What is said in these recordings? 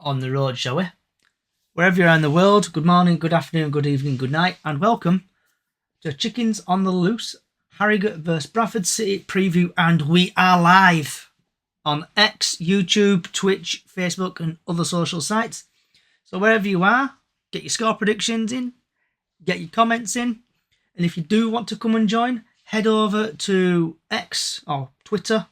on the road, shall we? Wherever you're in the world, good morning, good afternoon, good evening, good night, and welcome to Chickens on the Loose, Harrogate vs Bradford City preview, and we are live on X, YouTube, Twitch, Facebook, and other social sites. So wherever you are, get your score predictions in, get your comments in, and if you do want to come and join, head over to X or Twitter,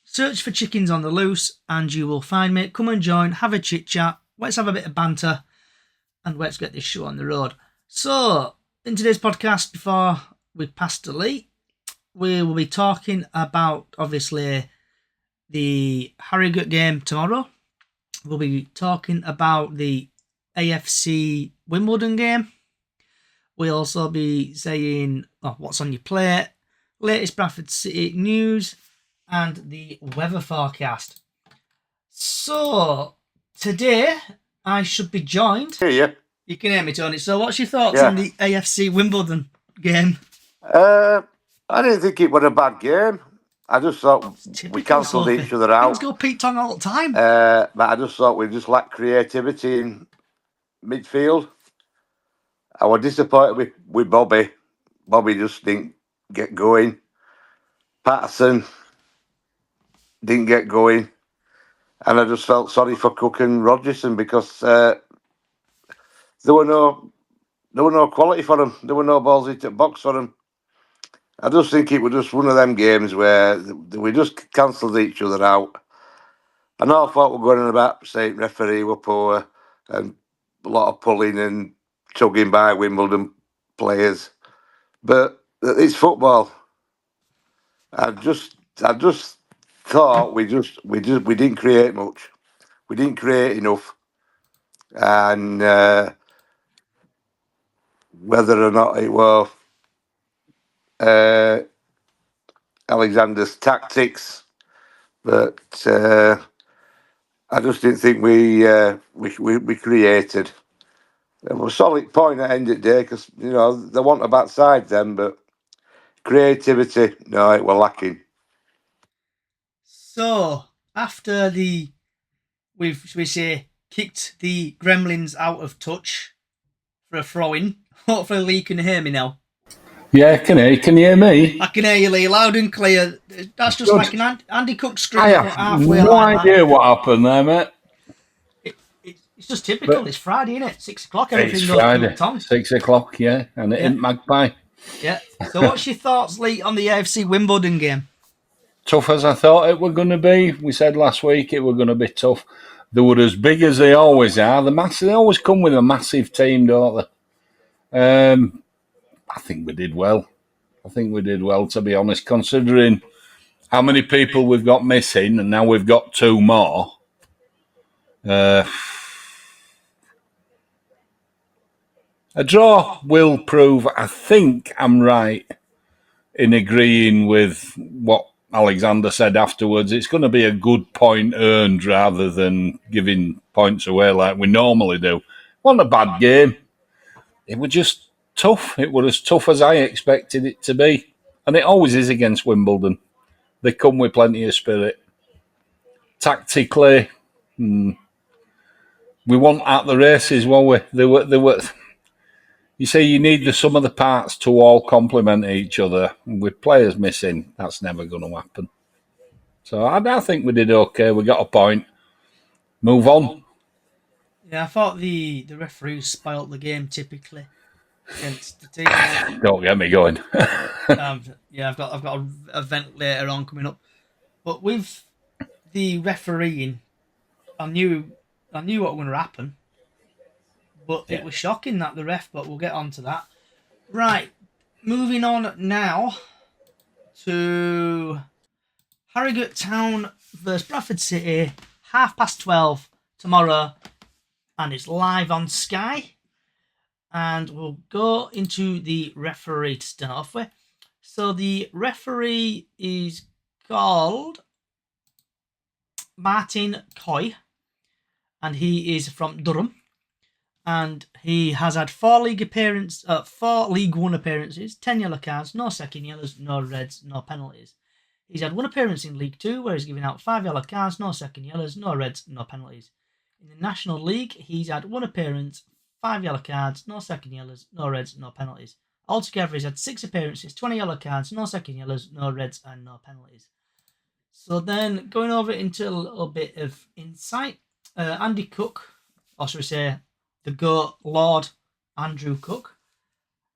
search for Chickens on the Loose, and you will find me. Come and join, have a chit chat, let's have a bit of banter, and let's get this show on the road. So, in today's podcast, before we pass to Lee, we will be talking about, obviously, the Harrogate game tomorrow. We'll be talking about the AFC Wimbledon game. We'll also be saying what's on your plate, latest Bradford City news, and the weather forecast. So, today I should be joined. Hear you. You can hear me, Tony. So, what's your thoughts on the AFC Wimbledon game? I didn't think it was a bad game. I just thought we cancelled each other out. Things go Pete Tong all the time. But I just thought we just lacked creativity in midfield. I was disappointed with Bobby. Bobby just didn't get going. Patterson didn't get going. And I just felt sorry for Cook and Rogerson because there were no quality for them. There were no balls into the box for them. I just think it was just one of them games where we just cancelled each other out. I know I thought we were going on about saying referee were poor and a lot of pulling and tugging by Wimbledon players, but it's football. I just thought we didn't create much. We didn't create enough, and whether or not it was Alexander's tactics, but I just didn't think we created. It was a solid point at the end of the day because they want a bad side then, but creativity, no, it was lacking. So after we've kicked the Gremlins out of touch for a throw-in. Hopefully Lee can hear me now. Yeah, can you hear me? I can hear you, Lee, loud and clear. That's just like an Andy Cook script. I have no idea what happened there, mate. It's just typical. But it's Friday, isn't it? 6 o'clock. It's Friday, 6 o'clock, yeah, and it ain't Magpie. Yeah. So what's your thoughts, Lee, on the AFC Wimbledon game? Tough as I thought it were going to be. We said last week it were going to be tough. They were as big as they always are. They always come with a massive team, don't they? I think we did well. To be honest, considering how many people we've got missing, and now we've got 2 more. A draw will prove, I think I'm right in agreeing with what Alexander said afterwards. It's going to be a good point earned rather than giving points away like we normally do. Wasn't a bad game. It was just tough. It was as tough as I expected it to be. And it always is against Wimbledon. They come with plenty of spirit. Tactically, we weren't at the races, were we? They were. You say you need the sum of the parts to all complement each other. With players missing, that's never going to happen. So I think we did okay. We got a point. Move on. Yeah, I thought the referees spoilt the game typically against the team. Don't get me going. I've got a event later on coming up, but with the refereeing, I knew what was going to happen. But it was shocking that the ref, but we'll get on to that. Right, moving on now to Harrogate Town versus Bradford City, 12:30 tomorrow, and it's live on Sky. And we'll go into the referee to start off with. So the referee is called Martin Coy, and he is from Durham. And he has had 4 League One appearances, 10 yellow cards, no second yellows, no reds, no penalties. He's had 1 appearance in League Two, where he's given out 5 yellow cards, no second yellows, no reds, no penalties. In the National League, he's had 1 appearance, 5 yellow cards, no second yellows, no reds, no penalties. Altogether, he's had 6 appearances, 20 yellow cards, no second yellows, no reds, and no penalties. So then, going over into a little bit of insight, Andy Cook, or should we say, the GOAT Lord Andrew Cook,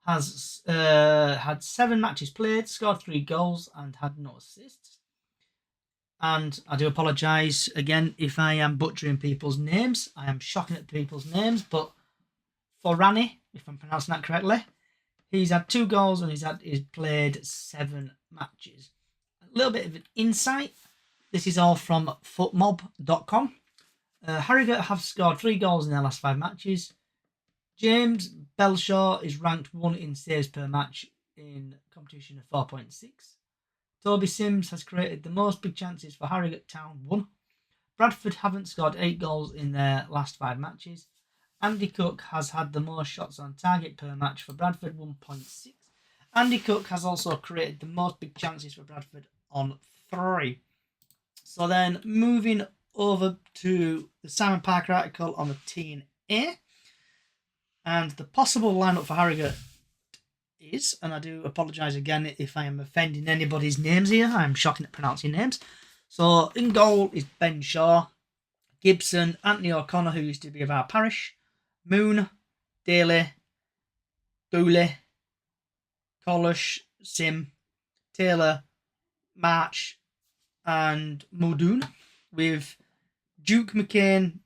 has had 7 matches played, scored 3 goals, and had no assists. And I do apologise again if I am butchering people's names. I am shocking at people's names, but Forani, if I'm pronouncing that correctly, he's had 2 goals and he's played 7 matches. A little bit of an insight. This is all from footmob.com. Harrogate have scored 3 goals in their last 5 matches. James Belshaw is ranked 1 in saves per match in competition of 4.6. Toby Sims has created the most big chances for Harrogate Town, 1. Bradford haven't scored 8 goals in their last 5 matches. Andy Cook has had the most shots on target per match for Bradford, 1.6. Andy Cook has also created the most big chances for Bradford on 3. So then moving over to the Simon Parker article on the TNA. And the possible lineup for Harrogate is, and I do apologise again if I am offending anybody's names here, I'm shocking at pronouncing names. So in goal is Ben Shaw, Gibson, Anthony O'Connor, who used to be of our parish, Moon, Daly, Dooley, Collish, Sim, Taylor, March, and Muldoon, with Duke McCain,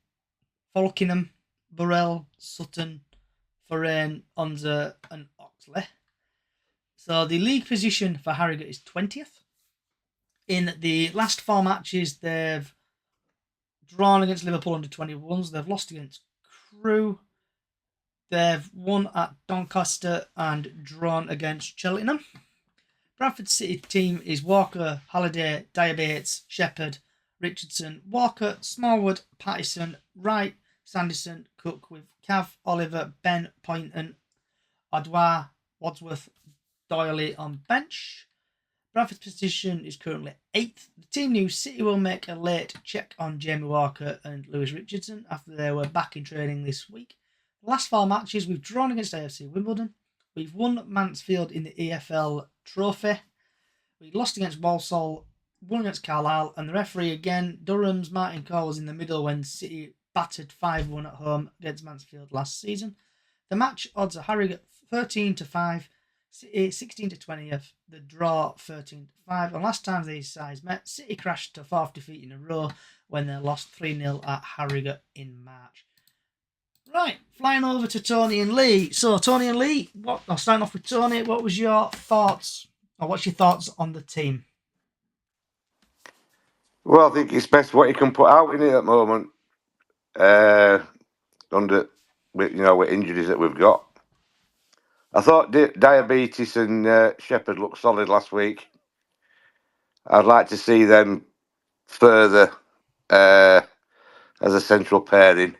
Falkingham, Burrell, Sutton, Forain, Onza, and Oxley. So the league position for Harrogate is 20th. In the last 4 matches, they've drawn against Liverpool under 21s. They've lost against Crewe. They've won at Doncaster and drawn against Cheltenham. Bradford City team is Walker, Halliday, Diabates, Shepherd, Richardson, Walker, Smallwood, Pattison, Wright, Sanderson, Cook, with Cav, Oliver, Ben, Poynton, Odwa, Wadsworth, Doyley on bench. Bradford's position is currently 8th. The team news: City will make a late check on Jamie Walker and Lewis Richardson after they were back in training this week. The last 4 matches, we've drawn against AFC Wimbledon. We've won Mansfield in the EFL Trophy. We lost against Walsall, won against Carlisle, and the referee again, Durham's Martin Cole, was in the middle when City battered 5-1 at home against Mansfield last season. The match odds are Harrogate 13-5, City 16-20th, the draw 13-5. And last time these sides met, City crashed to 4th defeat in a row when they lost 3-0 at Harrogate in March. Right, flying over to Tony and Lee. So Tony and Lee, I'll start off with Tony. What was your thoughts, or what's your thoughts on the team? Well, I think it's best what you can put out in it at the moment. With injuries that we've got. I thought Diabetes and Shepherd looked solid last week. I'd like to see them further as a central pairing,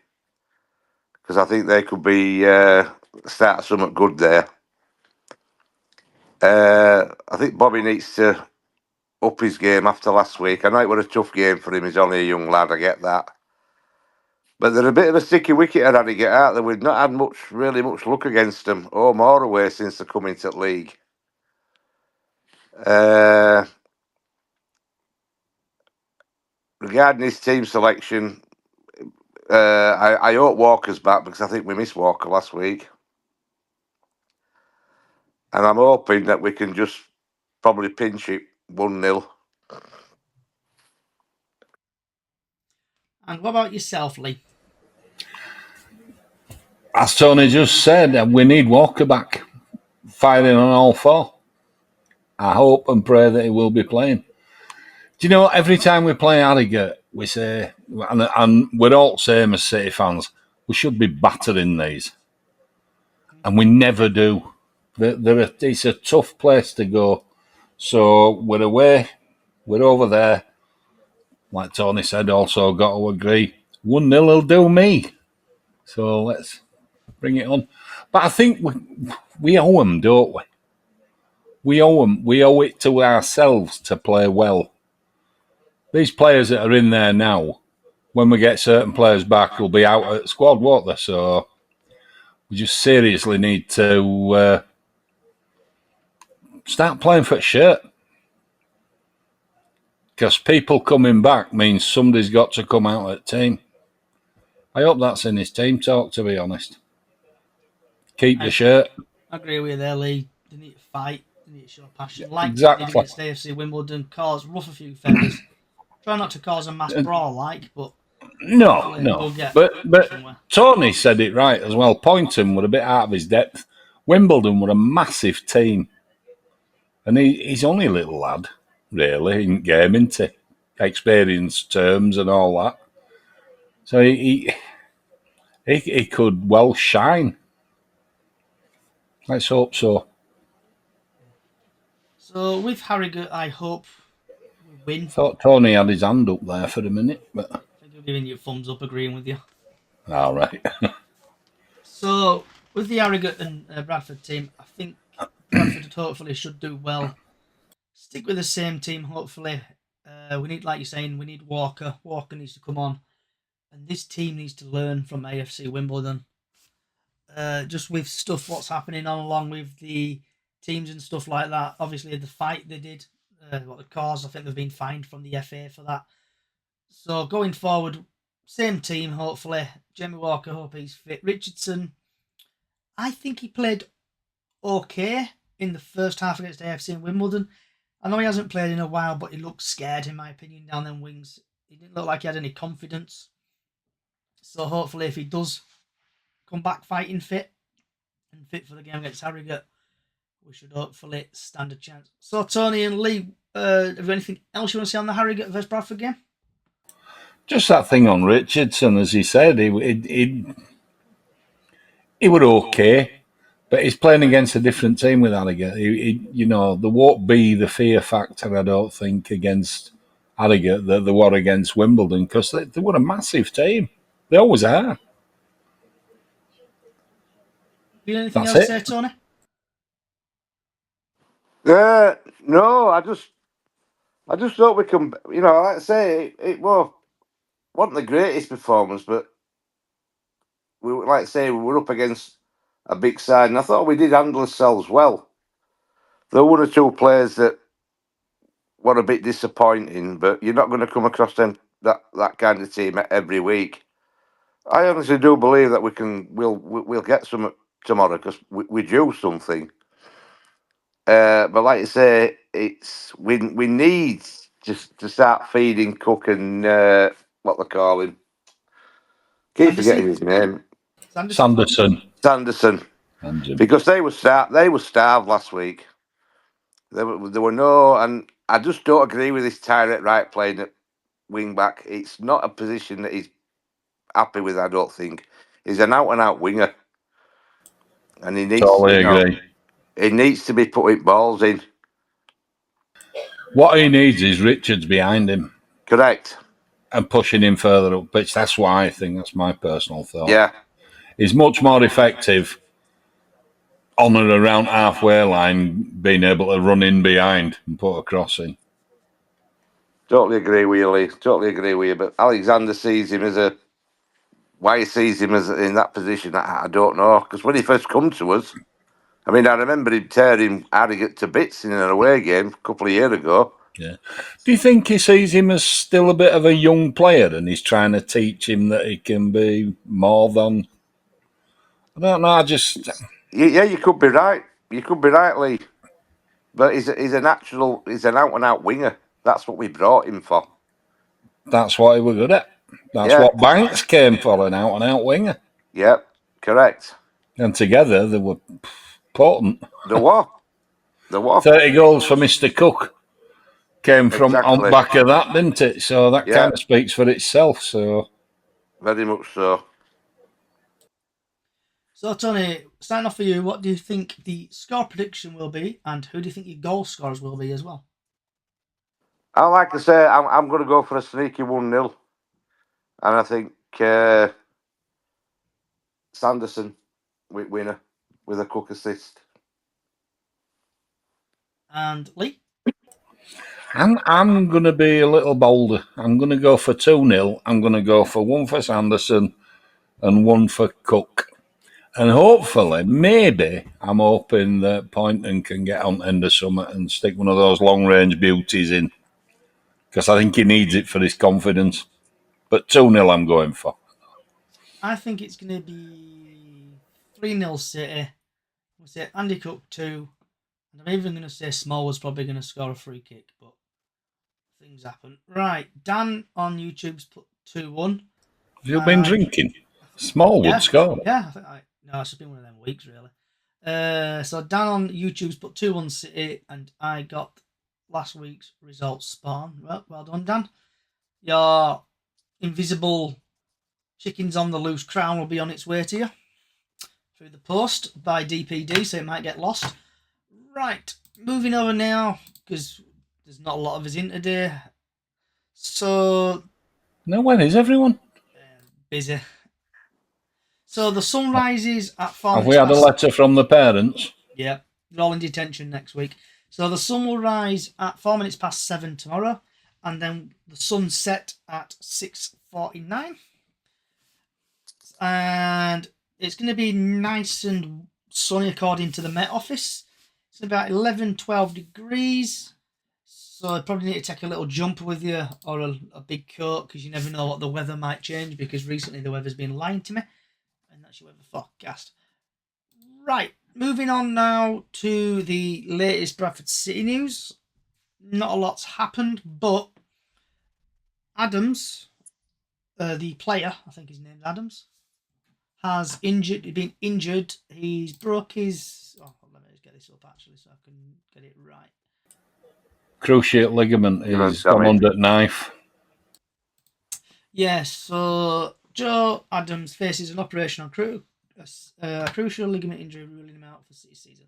because I think they could be start something good there. I think Bobby needs to up his game after last week. I know it was a tough game for him. He's only a young lad, I get that. But they're a bit of a sticky wicket at Harrogate out there. We've not had really much luck against them, home or away, since they come into the league. Regarding his team selection, I hope Walker's back, because I think we missed Walker last week. And I'm hoping that we can just probably pinch it 1-0. And what about yourself, Lee? As Tony just said, we need Walker back, firing on all 4. I hope and pray that he will be playing. Do you know, every time we play Harrogate, we say, and we're all the same as City fans, we should be battering these. And we never do. It's a tough place to go. So we're away, we're over there. Like Tony said, also got to agree, 1-0 will do me. So let's bring it on. But I think we owe them, don't we? We owe them. We owe it to ourselves to play well. These players that are in there now, when we get certain players back, will be out at squad, won't they? So we just seriously need to start playing for a shirt. Because people coming back means somebody's got to come out at team. I hope that's in his team talk, to be honest. Keep the shirt. I agree with you there, Lee. They need to fight. They need to show passion. Like Exactly. they did against AFC Wimbledon. Ruffle a few feathers. Try not to cause a mass brawl, but No. we'll get But somewhere. Tony said it right as well. Poynton were a bit out of his depth. Wimbledon were a massive team. And he's only a little lad, really, in game, isn't he? Experience terms and all that. So he could well shine. Let's hope so. So with Harrogate, I hope we win. Thought Tony had his hand up there for a minute, but I think I'm giving you a thumbs up, agreeing with you. all right. So with the Harrogate and Bradford team, I think Bradford hopefully should do well. Stick with the same team, hopefully. We need, like you're saying, we need Walker. Walker needs to come on. And this team needs to learn from AFC Wimbledon. Just with stuff, what's happening on along with the teams and stuff like that. Obviously, the fight they did, what the cause, I think they've been fined from the FA for that. So going forward, same team, hopefully. Jamie Walker, hope he's fit. Richardson, I think he played okay in the first half against AFC in Wimbledon. I know he hasn't played in a while, but he looked scared, in my opinion, down them wings. He didn't look like he had any confidence. So hopefully, if he does come back fighting fit and fit for the game against Harrogate, we should hopefully stand a chance. So, Tony and Lee, have you anything else you want to say on the Harrogate versus Bradford game? Just that thing on Richardson, as he said, he were okay, but he's playing against a different team with Harrogate. There won't be the fear factor, I don't think, against Harrogate that there were against Wimbledon, because they were a massive team. They always are. Anything That's else to it. say, Tony? No, I just thought we can. Like I say, it wasn't the greatest performance, but we were up against a big side, and I thought we did handle ourselves well. There were one or two players that were a bit disappointing, but you're not going to come across that kind of team every week. I honestly do believe that we'll get some tomorrow, because we do something. But like you say, we need just to start feeding Cook and what they call him. Keep forgetting his name. Sanderson. Because they were starved last week. There were no, and I just don't agree with this Tyrant Wright playing at wing back. It's not a position that he's happy with. I don't think he's an out and out winger, and he needs Agree. he needs to be putting balls in. What he needs is Richards behind him. Correct. And pushing him further up pitch. That's what I think. That's my personal thought. Yeah. He's much more effective on and around halfway line, being able to run in behind and put a cross in. Totally agree with you, Lee. Totally agree with you. But Alexander sees him why he sees him as in that position, I don't know. Because when he first come to us, I remember him tearing Harrogate to bits in an away game a couple of years ago. Yeah. Do you think he sees him as still a bit of a young player and he's trying to teach him that he can be more than... I don't know, Yeah, you could be right. You could be right, Lee. But he's an out-and-out winger. That's what we brought him for. That's what he was good at. That's what Banks came for, an out-and-out winger. Yep, correct. And together they were potent. There were. 30 goals for Mr. Cook came from on back of that, didn't it? So that kind of speaks for itself. So very much so. So, Tony, starting off for you, what do you think the score prediction will be, and who do you think your goal scorers will be as well? I like to say I'm going to go for a sneaky 1-0, and I think Sanderson winner with a Cook assist. And Lee? I'm going to be a little bolder. I'm going to go for 2-0. I'm going to go for one for Sanderson and one for Cook. And hopefully, maybe, I'm hoping that Poynton can get on end of summer and stick one of those long-range beauties in. Because I think he needs it for his confidence. But 2-0 I'm going for. I think it's going to be 3-0 City. We'll say Andy Cook 2. And I'm even going to say Small was probably going to score a free kick, but things happen. Right, Dan on YouTube's put 2-1. Have you been drinking? Smallwood score. Yeah, no, it's been one of them weeks, really. So Dan on YouTube's put 2-1 City, and I got last week's results spawn. Well done, Dan. Your invisible chickens on the loose crown will be on its way to you through the post by DPD, so it might get lost. Right, moving over now, because there's not a lot of us in today. So... No, when is everyone? Busy. So the sun rises at 4 Have we had a letter from the parents? Yeah, they're all in detention next week. So the sun will rise at 4 minutes past 7 tomorrow, and then the sun set at 6:49. And it's going to be nice and sunny according to the Met Office. It's about 11-12 degrees. So you probably need to take a little jumper with you or a big coat, because you never know what the weather might change, because recently the weather's been lying to me. And that's your weather forecast. Right, moving on now to the latest Bradford City news. Not a lot's happened, but Adams, the player, I think his name's Adams, has been injured. He's broke his... Oh, let me just get this up, actually, so I can get it right. Cruciate ligament is gone under knife. Yes, so Joe Adams faces an operation on a crucial ligament injury, ruling him out for City season.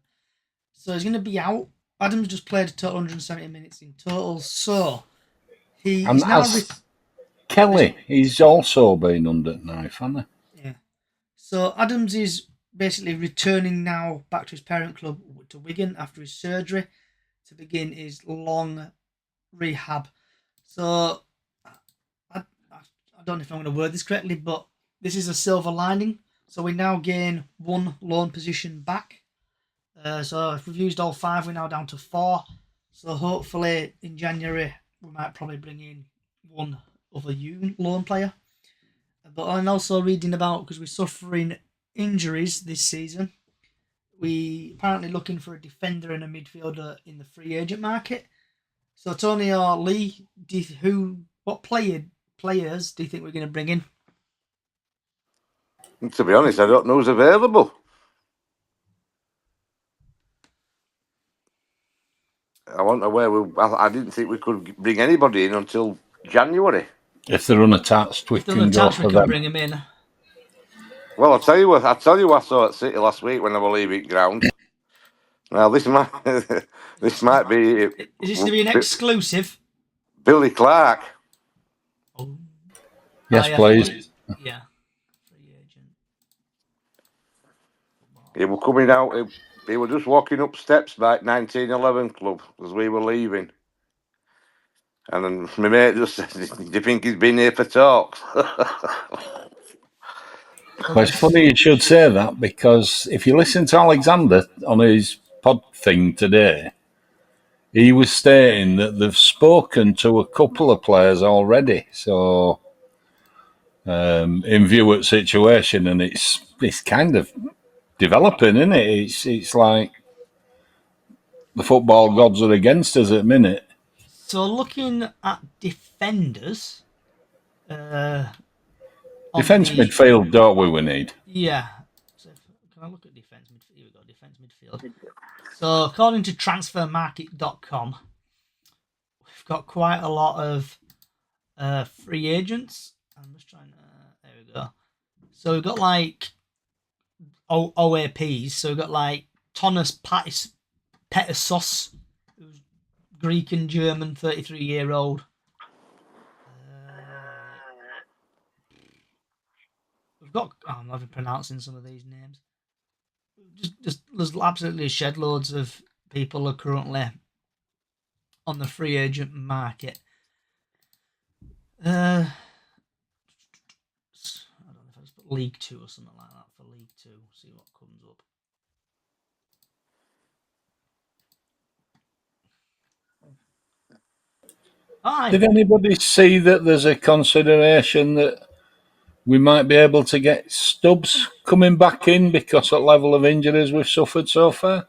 So he's going to be out. Adams just played a total 170 minutes in total, so he's now... Kelly, he's also been under knife, hasn't he? Yeah. So Adams is basically returning now back to his parent club to Wigan after his surgery to begin his long rehab. So I don't know if I'm going to word this correctly, but this is a silver lining. So we now gain one loan position back. So if we've used all 5, we're now down to 4. So hopefully in January we might probably bring in one other loan player. But I'm also reading about, because we're suffering injuries this season, we apparently looking for a defender and a midfielder in the free agent market. So Tony or Lee, what players do you think we're going to bring in? To be honest, I don't know who's available. I want to where I didn't think we could bring anybody in until January. If they're unattached, we can go for them. Bring them in. Well, I'll tell you what I saw at City last week when I was leaving ground. Now this might be. Is this going to be an exclusive? Billy Clark. Oh. Yes, please. Yeah. Free agent. He was coming out. He was just walking up steps by 1911 club as we were leaving. And then my mate just said, "Do you think he's been here for talks?" Well, it's funny you should say that, because if you listen to Alexander on his pod thing today, he was stating that they've spoken to a couple of players already. So, in view of the situation, and it's kind of developing, isn't it? It's like the football gods are against us at the minute. So looking at defenders, defence midfield, don't we need? Yeah. So can I look at defence midfield? Here we go, defence midfield. So according to transfermarket.com, we've got quite a lot of free agents. I'm just trying to... There we go. So we've got like OAPs. So we've got like Tonas Petersos, who's Greek and German, 33-year-old. We've got... I'm not even pronouncing some of these names. Just there's absolutely shed loads of people are currently on the free agent market. I don't know if I just put League 2 or something like that for League 2. See what comes up. Did anybody see that there's a consideration that we might be able to get Stubbs coming back in because of the level of injuries we've suffered so far?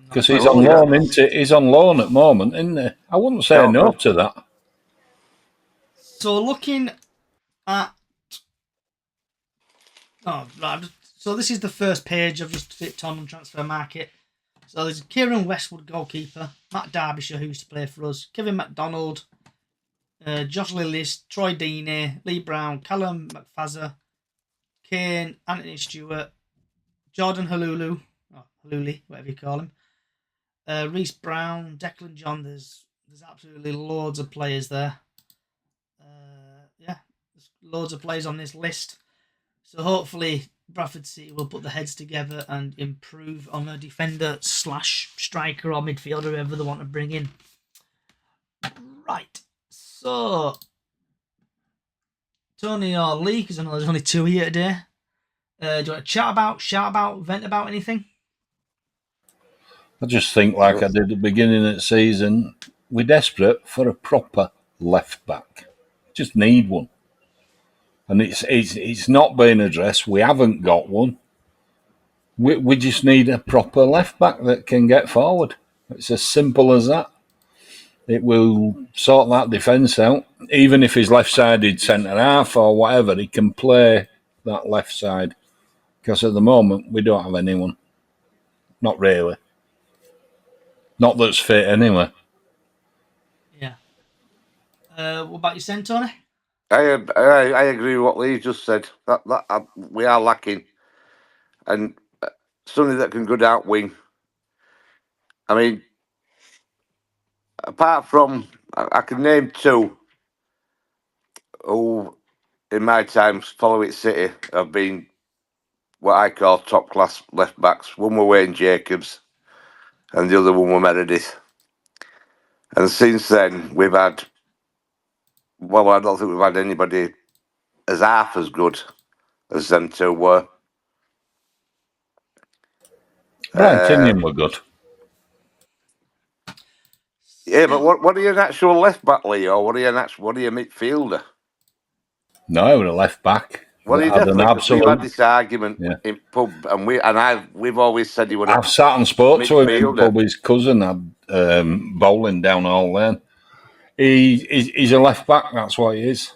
Because he's on loan, isn't he? He's on loan at the moment, isn't he? I wouldn't say no to that. So looking at... Oh, right. So this is the first page I've just fit on transfer market. So there's Kieran Westwood, goalkeeper. Matt Derbyshire, who used to play for us. Kevin McDonald. Josh Lillis. Troy Deeney. Lee Brown. Callum McFazza. Kane. Anthony Stewart. Jordan Halulu. Oh, Haluli, whatever you call him. Reece Brown. Declan John. There's absolutely loads of players there. There's loads of players on this list. So hopefully Bradford City will put their heads together and improve on a defender / striker or midfielder, whoever they want to bring in. Right. So, Tony or Lee, because I know there's only two here today. Do you want to shout about, vent about anything? I just think, like I did at the beginning of the season, we're desperate for a proper left back. Just need one. And it's not been addressed. We haven't got one. We just need a proper left back that can get forward. It's as simple as that. It will sort that defence out. Even if he's left-sided centre-half or whatever, he can play that left side. Because at the moment, we don't have anyone. Not really. Not that's fit anyway. Yeah. What about you, Sen, Tony? I agree with what Lee just said. That we are lacking, and somebody that can go down wing. I mean, apart from I can name two who, in my time, following City have been what I call top class left backs. One were Wayne Jacobs, and the other one were Meredith. And since then, we've had. Well, I don't think we've had anybody as half as good as them two were. Brian Tinnion were good. Yeah, but what are you an actual left back, Leo? What are you midfielder? No, we're a left back. Well, he definitely. We've had this argument in pub, and we've always said he would. I've sat and spoke to him in pub. His cousin had bowling down all lane. He's a left back. That's what he is.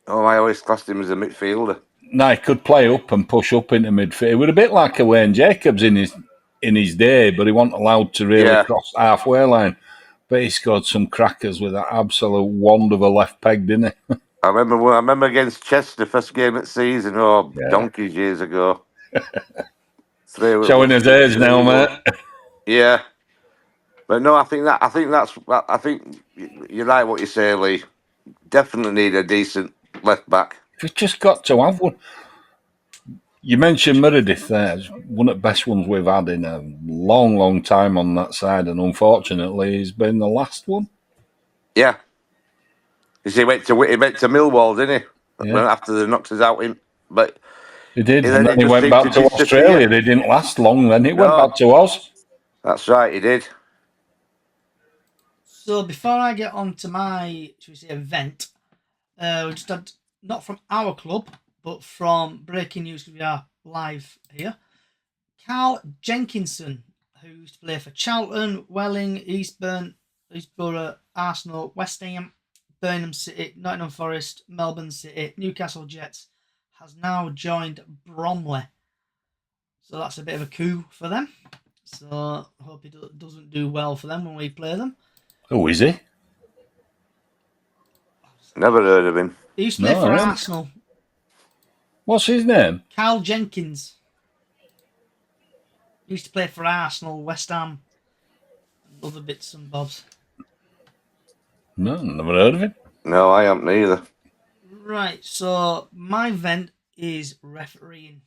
Oh, I always classed him as a midfielder. No, he could play up and push up into midfield. He was a bit like a Wayne Jacobs in his day, but he wasn't allowed to really cross halfway line. But he scored some crackers with that absolute wand of a left peg, didn't he? I remember against Chester, first game of the season, donkeys years ago. Showing his age now, mate. Yeah, but no, I think you're right. What you say, Lee. Definitely need a decent left back. We've just got to have one. You mentioned Meredith there. It's one of the best ones we've had in a long, long time on that side, and unfortunately, he's been the last one. Yeah. He went to Millwall, didn't he? Yeah. After they knocked us out, but he did. And then he went back to Australia. They didn't last long. Then he went back to Oz. That's right, he did. So before I get on to my, should we say, event, we just had, not from our club, but from breaking news, because we are live here, Carl Jenkinson, who used to play for Charlton, Welling, Eastbourne, Eastborough, Arsenal, West Ham, Burnham City, Nottingham Forest, Melbourne City, Newcastle Jets, has now joined Bromley. So that's a bit of a coup for them. So I hope it doesn't do well for them when we play them. Who is he? Never heard of him. He used to play for Arsenal. What's his name? Carl Jenkins. He used to play for Arsenal, West Ham, and other bits and bobs. No, never heard of him. No, I haven't either. Right, so my event is refereeing.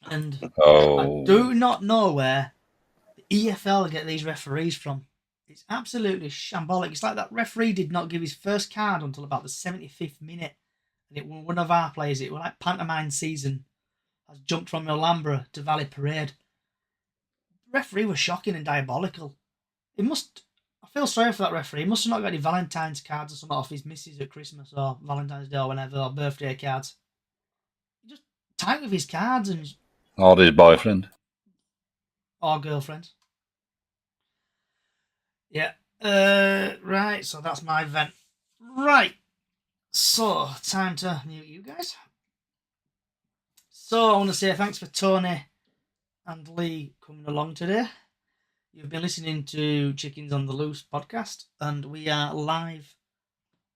And I do not know where the EFL get these referees from. It's absolutely shambolic. It's like that referee did not give his first card until about the 75th minute. And it was one of our players. It was like pantomime season. Has jumped from Alhambra to Valley Parade. The referee was shocking and diabolical. I feel sorry for that referee. He must have not got any Valentine's cards or something off his missus at Christmas or Valentine's Day or whenever, or birthday cards. He just tight with his cards and Or his boyfriend. or girlfriend. Yeah. Right, so that's my vent. Right. So, time to mute you guys. So, I want to say thanks for Tony and Lee coming along today. You've been listening to Chickens on the Loose podcast, and we are live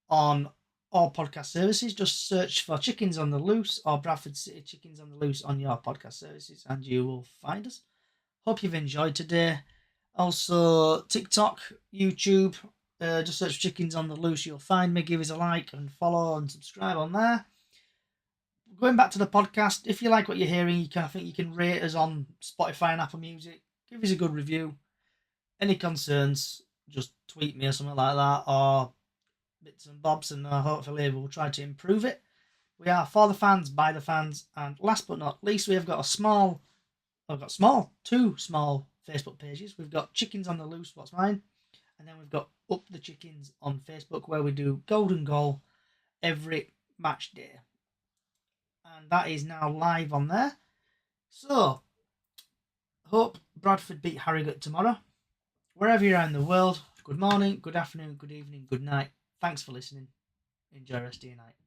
on all podcast services. Just search for Chickens on the Loose or Bradford City Chickens on the Loose on your podcast services, and you will find us. Hope you've enjoyed today. Also, TikTok, YouTube, just search for Chickens on the Loose. You'll find me. Give us a like and follow and subscribe on there. Going back to the podcast, if you like what you're hearing, I think you can rate us on Spotify and Apple Music. Give us a good review. Any concerns, just tweet me or something like that, or bits and bobs, and hopefully we'll try to improve it. We are for the fans, by the fans, and last but not least, we have got two small Facebook pages. We've got Chickens on the Loose, what's mine, and then we've got Up the Chickens on Facebook, where we do golden goal every match day. And that is now live on there. So, hope Bradford beat Harrogate tomorrow. Wherever you're in the world, good morning, good afternoon, good evening, good night. Thanks for listening. Enjoy the rest of your night.